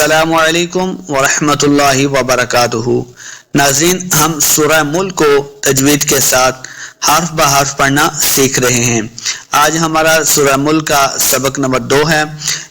अस्सलामु अलैकुम वरहमतुल्लाहि वबरकातुहू। नाज़रीन, हम सूरह मुल्क को तजवीद के साथ हर्फ ब हर्फ पढ़ना सीख रहे हैं। आज हमारा सूरह मुल्क का सबक नंबर 2 है।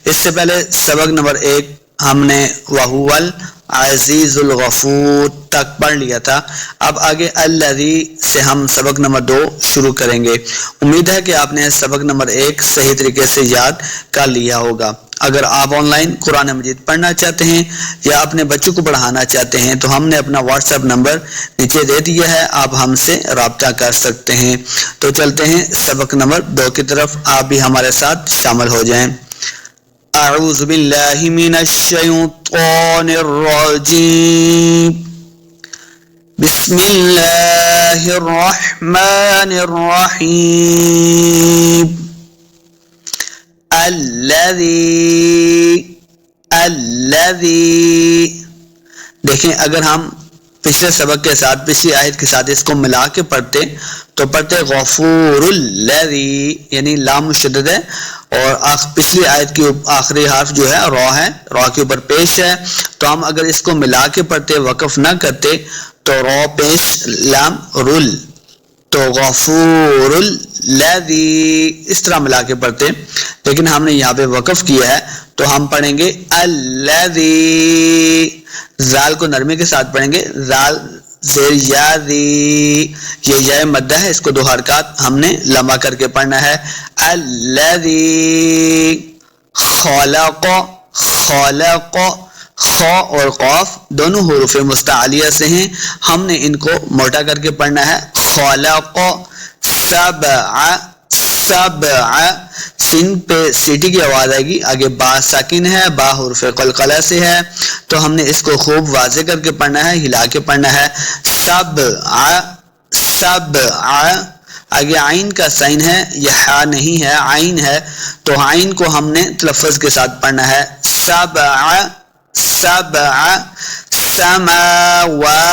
इससे पहले सबक नंबर 1 हमने वहुवल अज़ीज़ुल गफूर तक पढ़ लिया था। अब आगे अल्लज़ी से हम सबक नंबर 2 शुरू करेंगे। उम्मीद है कि आपने सबक नंबर 1 सही तरीके से याद कर लिया होगा। अगर आप ऑनलाइन कुरान मजीद पढ़ना चाहते हैं या अपने बच्चों को पढ़ाना चाहते हैं तो हमने अपना व्हाट्सएप नंबर नीचे दे दिया है, आप हमसे राब्ता कर सकते हैं। तो चलते हैं सबक नंबर 2 की तरफ, आप भी हमारे साथ शामिल हो जाएं। अऊज़ु बिल्लाहि मिनश शैतानिर रजीम। बिस्मिल्लाहिर रहमानिर रहीम। अल्लज़ी। देखें, अगर हम पिछले सबक के साथ पिछली आयत के साथ इसको मिला के पढ़ते तो पढ़ते गफूरुल्लज़ी, यानी लाम मुशद्दद है और पिछली आयत की आखिरी हर्फ जो है रॉ है, रॉ के ऊपर पेश है। तो हम अगर इसको मिला के पढ़ते, वक़फ़ ना करते तो रॉ पेश लाम रुल, तो गफूरुल्लज़ी इस तरह मिला के पढ़ते, लेकिन हमने यहाँ पे वक़फ़ किया है तो हम पढ़ेंगे अल्लज़ी। जाल को नरमी के साथ पढ़ेंगे, जाल ज़ेर याज़ी, ये या मद्दा है, इसको 2 हरकत हमने लंबा करके पढ़ना है। अल्लज़ी खलक़, खलक़, ख और क़ाफ दोनों हुरूफ़ मुस्तअलिया से हैं, हमने इनको मोटा करके पढ़ना है। खलक़ सबअ, सबअ सिन पे सीटी की आवाज आएगी, आगे बा साकिन है, बा हुरूफ़ क़लक़ला से है, तो हमने इसको खूब वाज़े करके पढ़ना है, हिला के पढ़ना है। सबअ, सबअ, आगे आइन का साइन है, यह हा नहीं है, आइन है, तो आइन को हमने तलफ़्फ़ुज़ के साथ पढ़ना है। सबअ, सबअ, समावातिन,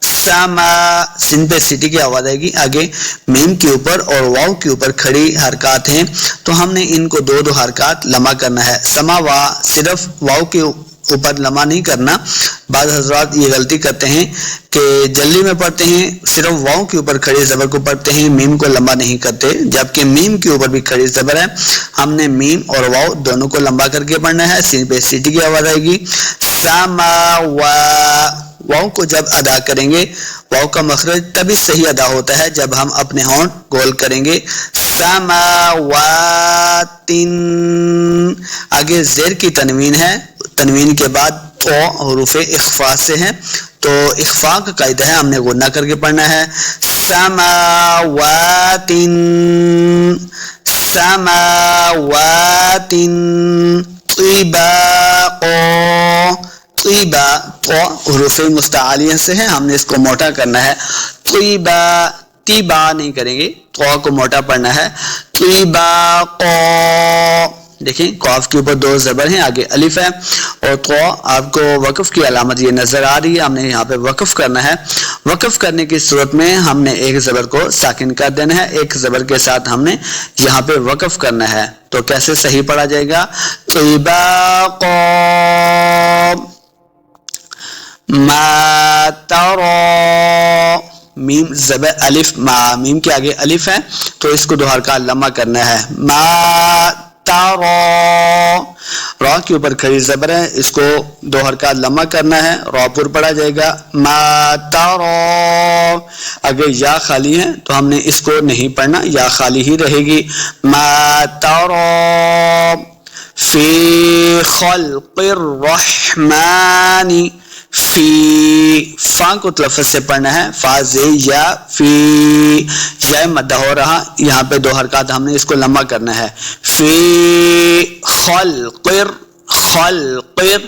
समा सिन पे सिटी की आवाज आएगी, आगे मीम के ऊपर और वाव के ऊपर खड़ी हरकत हैं, तो हमने इनको 2 हरकत लम्बा करना है। समावा सिर्फ वाव के ऊपर लम्बा नहीं करना। बाद हज़रात ये गलती करते हैं कि जल्दी में पढ़ते हैं, सिर्फ वाव के ऊपर खड़ी ज़बर को पढ़ते हैं, मीम को लंबा नहीं करते, जबकि मीम के ऊपर भी खड़ी ज़बर है। हमने मीम और वाव दोनों को लंबा करके पढ़ना है, सिन पे सिटी की आवाज आएगी। समावा, वाव को जब अदा करेंगे, वाव का मखरज तभी सही अदा होता है जब हम अपने होंठ गोल करेंगे। समावातिन, आगे ज़ेर की तनवीन है, तनवीन के बाद तो हुरूफ़ इख्फा से है, तो इख्फा का कायदा है, हमने गुन्ना करके पढ़ना है। समावातिन, समावातिन तिबाक़ो, तीबा तो हुरूफ़ मुस्तअलिया से है, हमने इसको मोटा करना है। तीबा, तीबा नहीं करेंगे, तो को मोटा पढ़ना है। तीबा को, देखें कॉफ के ऊपर 2 ज़बर हैं, आगे अलिफ है, और तो आपको वक़फ़ की अलामत ये नजर आ रही है, हमने यहाँ पे वक़फ़ करना है। वक़फ़ करने की सूरत में हमने एक ज़बर को साकिन कर देना है, एक ज़बर के साथ हमने यहाँ पे वक़फ़ करना है। तो कैसे सही पढ़ा जाएगा? तीबा को मा तरा, मीम ज़बर अलिफ, मा मीम के आगे अलिफ है, तो इसको 2 हरकत लम्बा करना है। मा तरा, रॉ के ऊपर खड़ी ज़बर है, इसको 2 हरकत लम्बा करना है, रॉ पर पढ़ा जाएगा। मा तरा, अगर या खाली है तो हमने इसको नहीं पढ़ना, या खाली ही रहेगी। मा तरा फी खल्क़िर रहमानी, फी, फा को तलफ़्फ़ुज़ से पढ़ना है, फा जे या फी, या मद्दा हो रहा, यहाँ पे 2 हरकत हमने इसको लंबा करना है। फी खल्क़िर, खल्क़िर,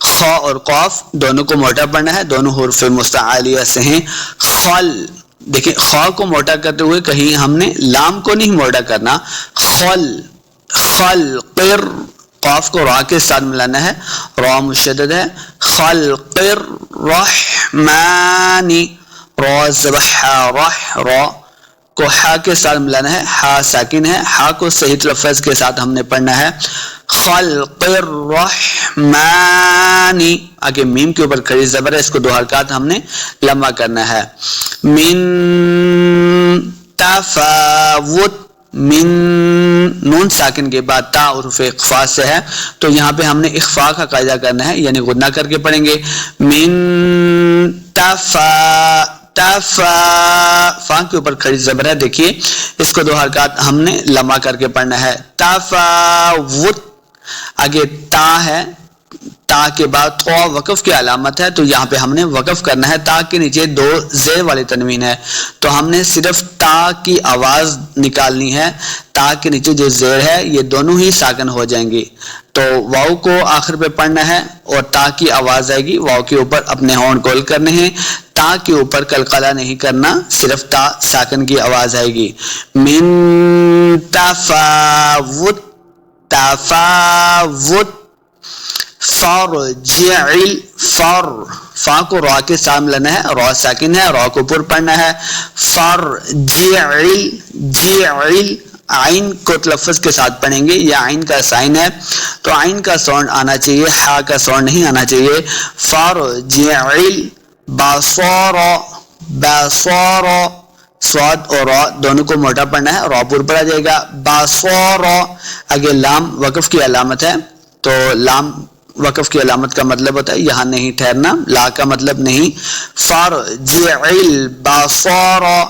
ख और क़ाफ दोनों को मोटा पढ़ना है, दोनों हुरूफ़ मुस्तअलिया से हैं। खल, देखिए ख को मोटा करते हुए कहीं हमने लाम को नहीं मोटा करना। खल, खल्क़िर, क़ाफ को रा के साथ मिलाना है, रा मुशद्दद है। खल्क़िर रहमानी, रा ज़बर हा, रा को हा के साथ मिलाना है, हा साकिन है, हा को सही तलफ़्फ़ुज़ के साथ हमने पढ़ना है। खल्क़िर रहमानी, रहमानी, आगे मीम के ऊपर खड़ी ज़बर है, इसको 2 हरकत हमने लम्बा करना है। मिन तफावुत, मिन नून साकिन के बाद ता उर्फ इख्फा से है, तो यहाँ पे हमने इख्फा का कायदा करना है, यानी गुन्ना करके पढ़ेंगे। मिन तफा, तफा, फा के ऊपर खड़ी ज़बर है, देखिए इसको 2 हरकत हमने लम्बा करके पढ़ना है। तफावुत, आगे ता है, ता के बाद तो वक़फ़ की अलामत है, तो यहाँ पे हमने वक़फ़ करना है। ता के नीचे 2 ज़ेर वाली तनवीन है, तो हमने सिर्फ ता की आवाज़ निकालनी है। ता के नीचे जो ज़ेर है ये दोनों ही साकिन हो जाएंगी, तो वाव को आखिर पे पढ़ना है और ता की आवाज़ आएगी, वाव के ऊपर अपने होंठ गोल करने हैं, ता के ऊपर कलकला नहीं करना, सिर्फ ता साकिन की आवाज़ आएगी। मिन तफावुत, तफावुत, फरजिल, फर, फा को रा के सामने लेना है, रा साकिन है, रा को ऊपर पढ़ना है। फरजिल, जिल, आइन को तलफ़्फ़ुज़ के साथ पढ़ेंगे, यह आइन का साइन है, तो आइन का साउंड आना चाहिए, हा का साउंड नहीं आना चाहिए। फरजिल, बसरा, बसरा, स्वाद और रा दोनों को मोटा पढ़ना है, रा ऊपर पढ़ा जाएगा। बसरा, आगे लाम वक़फ़ की अलामत है, तो लाम वक़फ़ की अलामत का मतलब होता है यहाँ नहीं ठहरना, ला का मतलब नहीं। फरजिल बसरा,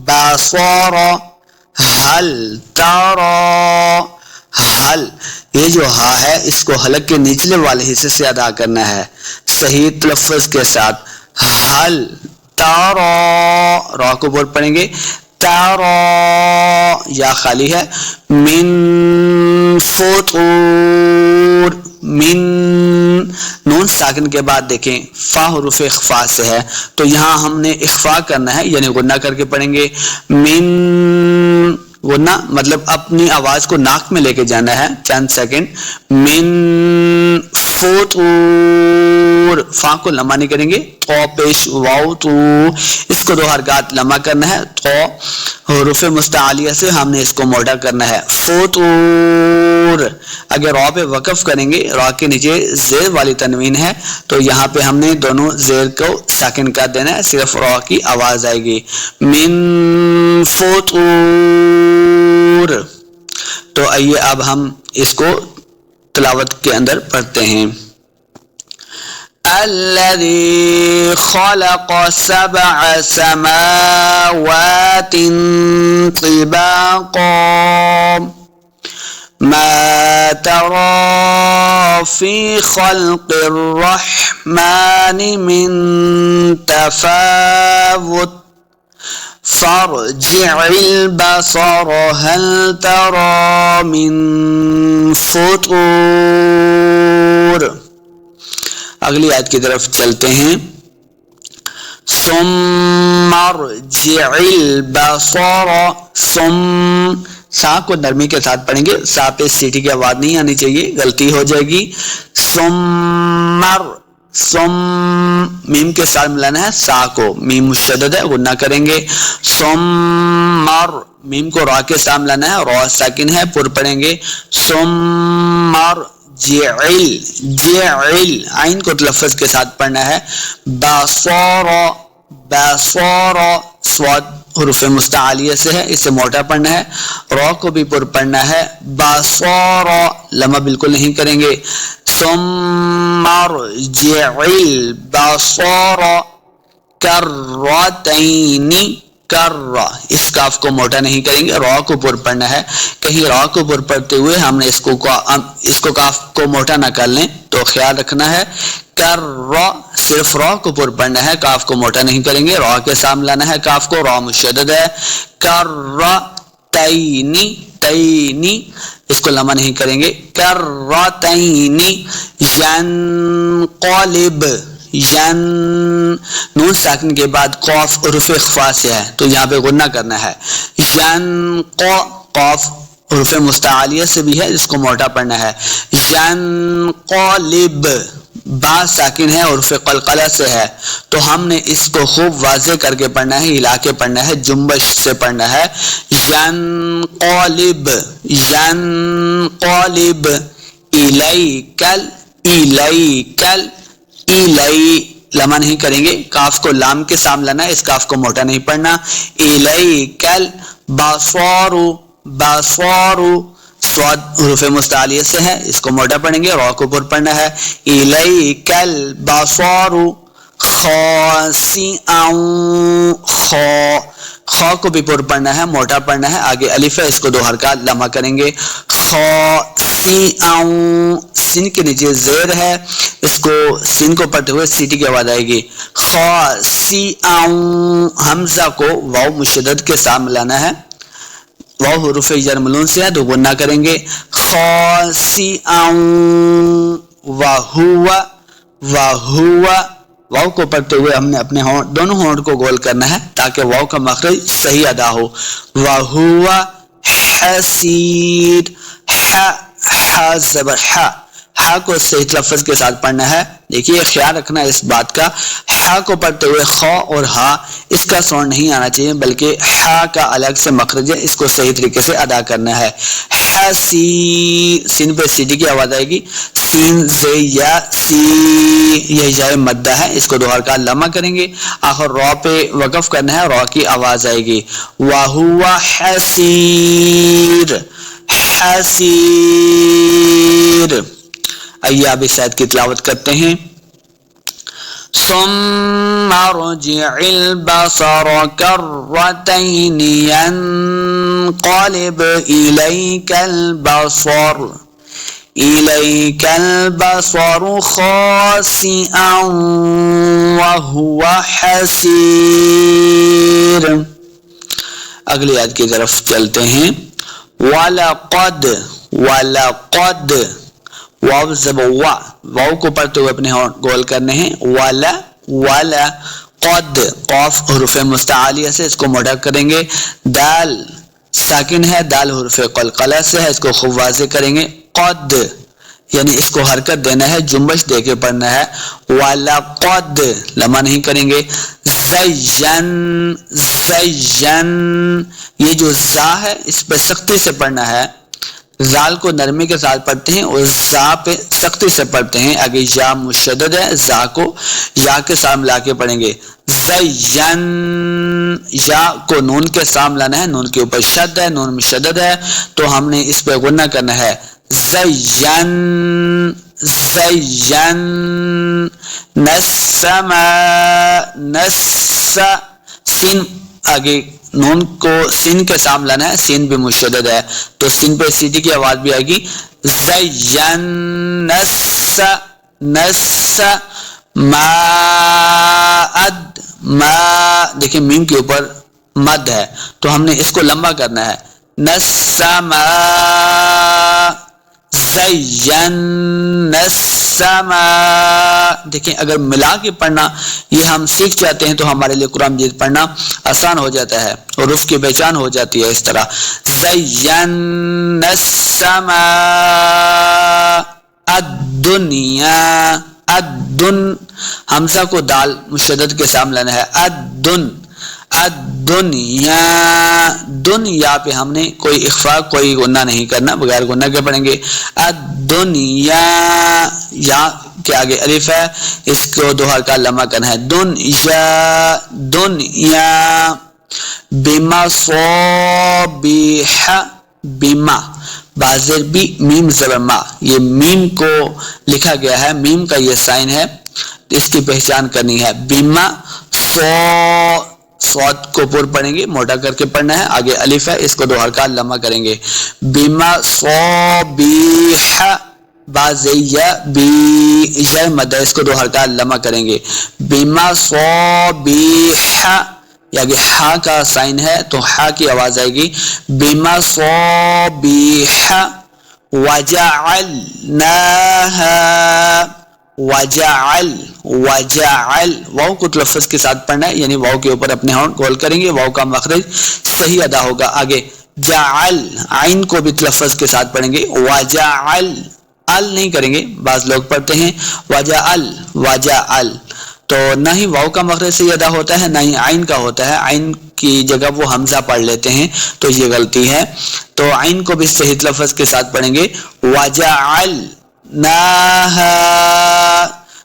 बसरा, हल तरा, हल, ये जो हा है इसको हलक के निचले वाले हिस्से से अदा करना है सही तलफ़्फ़ुज़ के साथ। हल तरा, रा को बोल पढ़ेंगे, तरा, या खाली है। मिन फुतूर, मिन नून साकिन के बाद देखें फा हुरूफ इख्फा से है, तो यहाँ हमने इख्फा करना है, यानी गुन्ना करके पढ़ेंगे। मिन, गुन्ना मतलब अपनी आवाज को नाक में लेके जाना है, चंद सेकंड। मिन फुतूर, फा को लम्बा नहीं करेंगे, तो पेश वाव तू, इसको 2 हरकत लम्बा करना है, तो हुरूफ मुस्तालिया से हमने इसको मोटा करना है। फुतूर, अगर रा पे वक़फ़ करेंगे, रा के नीचे ज़ेर वाली तनवीन है, तो यहाँ पे हमने दोनों ज़ेर को साकिन कर देना है, सिर्फ रा की आवाज आएगी। मिन फुतूर, तो आइए अब हम इसको तिलावत के अंदर पढ़ते हैं। अल्लज़ी खलक़ सबअ समावातिन तिबाक़ा मा तरा फ़ी ख़ल्क़िर रहमानि मिन तफ़ावुत फरजिल बसर हल तरा मिन फुतूर। अगली आयत की तरफ चलते हैं। सुम्मरजिल बसर, सुम, सा को नरमी के साथ पढ़ेंगे, सा पे सीटी की आवाज नहीं आनी चाहिए, गलती हो जाएगी। सुम्मर, सुम, मीम के साथ मिलाना है सा को, मीम मुशद्दद है, गुन्ना करेंगे। सुम्मर, मीम को रा के साथ मिलाना है, रा साकिन है, पुर पढ़ेंगे। सुम्मर जिल, जिल, आइन को तलफ़्फ़ुज़ के साथ पढ़ना है। बसरा, बसरा, स्वाद हुरूफ मुस्तालिया से है, इसे मोटा पढ़ना है, रा को भी पुर पढ़ना है। बसरा, लम्बा बिल्कुल नहीं करेंगे। सुम्मरजिल बसरा कर्रतैनी, कर्रा, इस काफ को मोटा नहीं करेंगे, रा को पुर पढ़ना है। कहीं रा को पुर पढ़ते हुए हमने इसको काफ को मोटा ना कर लें, तो ख्याल रखना है। कर्रा, सिर्फ रा को पुर पढ़ना है, काफ को मोटा नहीं करेंगे, रा के सामने लाना है काफ को, रा मुशद्दद है। कर्रतैनी, तैनी, इसको लम्बा नहीं करेंगे। कर्रतैनी यनक़लिब, यन, नून साकिन के बाद कॉफ हुरूफ इख्फा से है, तो यहाँ पे गुन्ना करना है। कॉफ हुरूफ मुस्तालिया से भी है, इसको मोटा पढ़ना है। यनक़लिब, बा साकिन है, हुरूफ क़लक़ला से है, तो हमने इसको खूब वाज़े करके पढ़ना है, हिला के पढ़ना है, जुम्बश से पढ़ना है। यनक़लिब, यनक़लिब इलैकल, इलैकल, इलै लम्हा नहीं करेंगे, काफ को लाम के सामने लाना है, इस काफ को मोटा नहीं पढ़ना। इलैकल बसरू, बसरू स्वाद हुरूफ मुस्तालिया से है, इसको मोटा पढ़ेंगे, रॉ को ऊपर पढ़ना है। इलैकल बसरू खासिअन, खौ को भी पुर पढ़ना है, मोटा पढ़ना है। आगे अलिफ है, इसको दो हरकत लम्हा करेंगे। खासिअन, सिन के नीचे जेर है, इसको सिन को पढ़ते हुए सीटी की आवाज आएगी। खासिअन, हमजा को वाव मुशद्दद के साथ मिलाना है, वाव हुरूफ जर मलून से है, दो गुन्ना करेंगे। खासिअन वहुवा, वहुवा, वाव को पढ़ते हुए हमने अपने दोनों होंठ को गोल करना है ताकि वाव का मखरज सही अदा हो। वहुवा हसीर, हा ज़बर हा को सही लफ्ज के साथ पढ़ना है। देखिए ख्याल रखना इस बात का, हा को पढ़ते हुए खौ और हा इसका साउंड नहीं आना चाहिए, बल्कि हा का अलग से मखरज है, इसको सही तरीके से अदा करना है। हसी, सीन पे सीडी की आवाज आएगी। सीन से या सी, यह जाए मद्दा है, इसको दो हरकत लम्हा करेंगे। आखिर रॉ पे वक़फ़ करना है, रॉ की आवाज आएगी। वहुवा हसीर, हसीर। आइए आप इस आयत की तिलावत करते हैं। सुम्मा रुजि'ल बसर कर्रतैन यनक़लिब इलैकल बसर, इलैकल बसर खासिअन वहुवा हसीर। अगली आयत की तरफ चलते हैं। वलक़द, वलक़द, वाव ज़बर वा, वाव को पढ़ते हुए अपने होंठ गोल करने हैं। वाला, वाला, क़द, क़ाफ हुरूफ मुस्तालिया से, इसको मोटा करेंगे। दाल साकिन है, दाल हुरूफ क़लक़ला से है, इसको खूब वाज़े करेंगे। क़द यानी इसको हरकत देना है, जुम्बश देके पढ़ना है। वाला क़द लम्हा नहीं करेंगे। ज़य्यन, ज़य्यन, ये जो ज़ा है इस पे सख्ती से पढ़ना है, जाल को नरमी के साथ पढ़ते हैं और जा पे सख्ती से पढ़ते हैं। आगे या मुशद्दद है, जा को या के साथ मिला के पढ़ेंगे। ज़य्यन, या को नून के साथ मिलाना है, नून के ऊपर शद है, नून मुशद्दद है, तो हमने इस पे गुन्ना करना है। ज़य्यन, ज़य्यन, नस्समा, नस्सा, सीन आगे नून को सीन के साथ लाना है, सीन भी मुशद्दद है, तो सीन पे सीटी की आवाज भी आएगी। ज़य्यन नस्सा, नस्सा, माअद, मा, देखिए मीम के ऊपर मद है, तो हमने इसको लंबा करना है। नस्समा, ज़य्यन्ना समा। देखिए अगर मिला के पढ़ना ये हम सीख जाते हैं तो हमारे लिए कुरान मजीद पढ़ना आसान हो जाता है और उसकी पहचान हो जाती है। इस तरह ज़य्यन्ना समा अद-दुनिया, अद-दुन, हमजा को दाल मुशद्दद के सामने लाना है। अद-दुन, अद-दुनिया, दुनिया पे हमने कोई इख्फा कोई गुन्ना नहीं करना, बगैर गुन्ना के पढ़ेंगे। अद-दुनिया, या के आगे अलिफ है, इसको दो हरका लम्हा करना है। दुनिया, दुनिया, बिमा सोबिहा, बिमा बाज़िर बी मीम ज़बर मा, ये मीम को लिखा गया है, मीम का ये साइन है, इसकी पहचान करनी है। बिमा सो, स्वाद को पूर पढ़ेंगे, मोटा करके पढ़ना है। आगे अलिफ है, इसको दो हरकत लम्हा करेंगे। बिमा सोबिहा, बाज़िया बी या मद्दा, इसको दो हरकत लम्हा करेंगे। बिमा सोबिहा, आगे हा का साइन है तो हा की आवाज आएगी। बिमा सोबिहा वजअलनाहा, वजअल, वजअल, वाव को लफ्ज के साथ पढ़ना है, यानी वाव के ऊपर अपने होंठ गोल करेंगे, वाव का मखरज सही अदा होगा। आगे जअल, आइन को भी लफ्ज के साथ पढ़ेंगे। वजअल, अल नहीं करेंगे, बाज लोग पढ़ते हैं वजअल, वजअल, तो ना ही वाव का मखरज सही अदा होता है ना ही आइन का होता है। आइन की जगह वो हमजा पढ़ लेते हैं तो ये गलती है, तो आइन को भी सही लफ्ज के साथ पढ़ेंगे। वजअल ناہا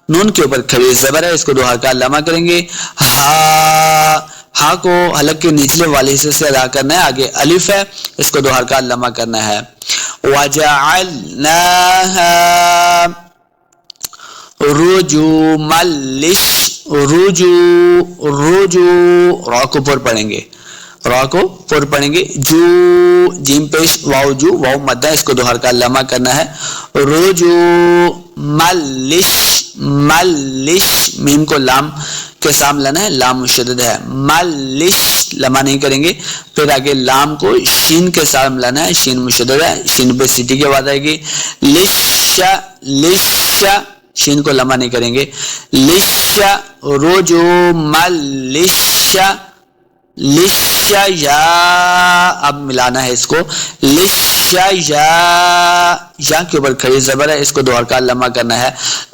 نون کے اوپر کھڑی زبر ہے، اس کو دو حرکات لمع کریں گے. ہا ہا کو حلق کے نچلے والے حصے سے ادا کرنا ہے. آگے الف ہے، اس کو دو حرکات لمع کرنا ہے. وجعلناها رجوما رجو را کو پر پڑھیں گے، را کو پر پڑھیں گے. جو جیم پیش واو جو واو مدہ، اس کو دو حرکات لمع کرنا ہے. رجو ملش میم کو لام کے سام لانا ہے، لام مشدد ہے. ملش لمع نہیں کریں گے. پھر آگے لام کو شین کے سام لانا ہے، شین مشدد ہے، شین پہ سیٹی کی آواز آئے گی. لش شین کو لمع نہیں کریں گے. لش رجو ملش یا اب ملانا ہے اس کو. لش یا کے اوپر کھڑی زبر ہے، اس کو دو حرکات لمع کرنا ہے.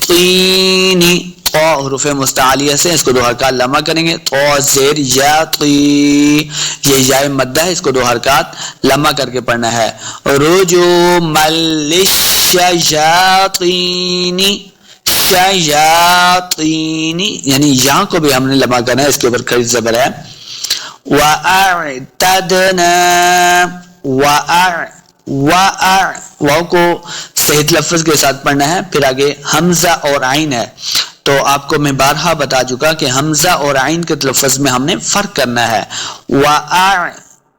طینی تو حروف مستعلیہ سے، اس کو دو حرکات لمع کریں گے. تو زیر یا طی، یہ یا مدہ ہے، اس کو دو حرکات لمع کر کے پڑھنا ہے. رجو ملش شیاطینی شیاطینی، یعنی یہاں کو بھی ہم نے لمع کرنا ہے، اس کے اوپر کھڑی زبر ہے. وَأَعْتَدْنَا واو کو صحیح لفظ کے ساتھ پڑھنا ہے. پھر آگے حمزہ اور عین ہے، تو آپ کو میں بارہا بتا چکا کہ حمزہ اور عین کے تلفظ میں ہم نے فرق کرنا ہے.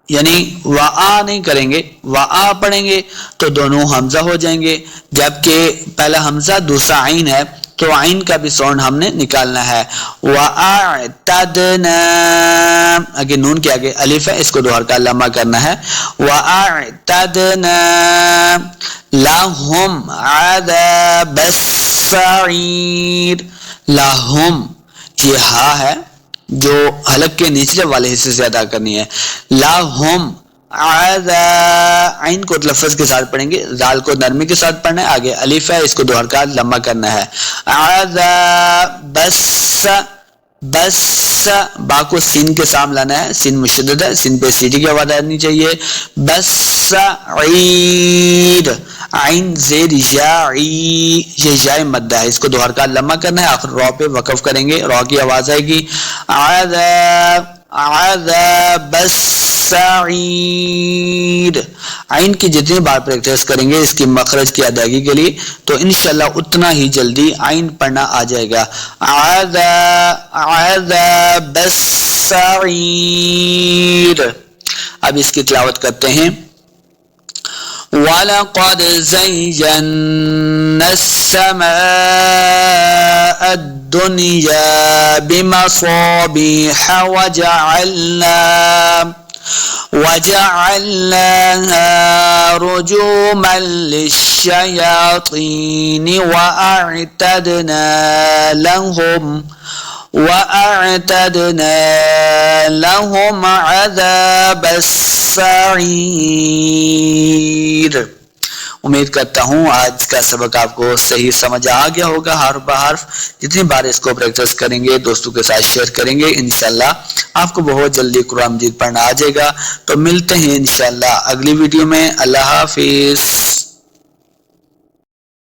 یعنی وَآ نہیں کریں گے، وَآ پڑھیں گے تو دونوں حمزہ ہو جائیں گے، جبکہ پہلا حمزہ دوسرا عین ہے تو عین کا بھی ساؤنڈ ہم نے نکالنا ہے. وَأَعْتَدْنَا آگے نون کے آگے الف ہے، اس کو دو حرکات لمع کرنا ہے. وَأَعْتَدْنَا لَهُمْ عَذَابَ السَّعِيرِ. لَهُمْ یہ ہا ہے جو حلق کے نچلے والے حصے سے ادا کرنی ہے. لَهُمْ عین کو لفظ کے ساتھ پڑھیں گے، زال کو نرمی کے ساتھ پڑھنا ہے. آگے الف ہے، اس کو دو حرکات لمع کرنا ہے. بس با کو سین کے سام لانا ہے، سین مشدد ہے، سین پہ سیٹی کی آواز آنی چاہیے. بس عین زیر یہ یا مدہ ہے، اس کو دو حرکات لمع کرنا ہے. آخر را پہ وقف کریں گے، را کی آواز آئے گی. عذاب السعیر. عین کی جتنی بار پریکٹس کریں گے اس کی مخرج کی ادائیگی کے لیے تو انشاءاللہ اتنا ہی جلدی عین پڑھنا آ جائے گا. عذاب السعیر. اب اس کی تلاوت کرتے ہیں. وَلَقَدْ زَيَّنَّا السَّمَاءَ الدُّنْيَا بِمَصَابِيحَ وَجَعَلْنَاهَا رُجُومًا لِلشَّيَاطِينِ وَأَعْتَدْنَا لَهُمْ عَذَابَ السَّعِيرِ. امید کرتا ہوں آج کا سبق آپ کو صحیح سمجھ آ گیا ہوگا. حرف بحرف جتنی بار اس کو پریکٹس کریں گے، دوستوں کے ساتھ شیئر کریں گے، انشاءاللہ آپ کو بہت جلدی قرآن مجید پڑھنا آ جائے گا. تو ملتے ہیں انشاءاللہ اگلی ویڈیو میں. اللہ حافظ.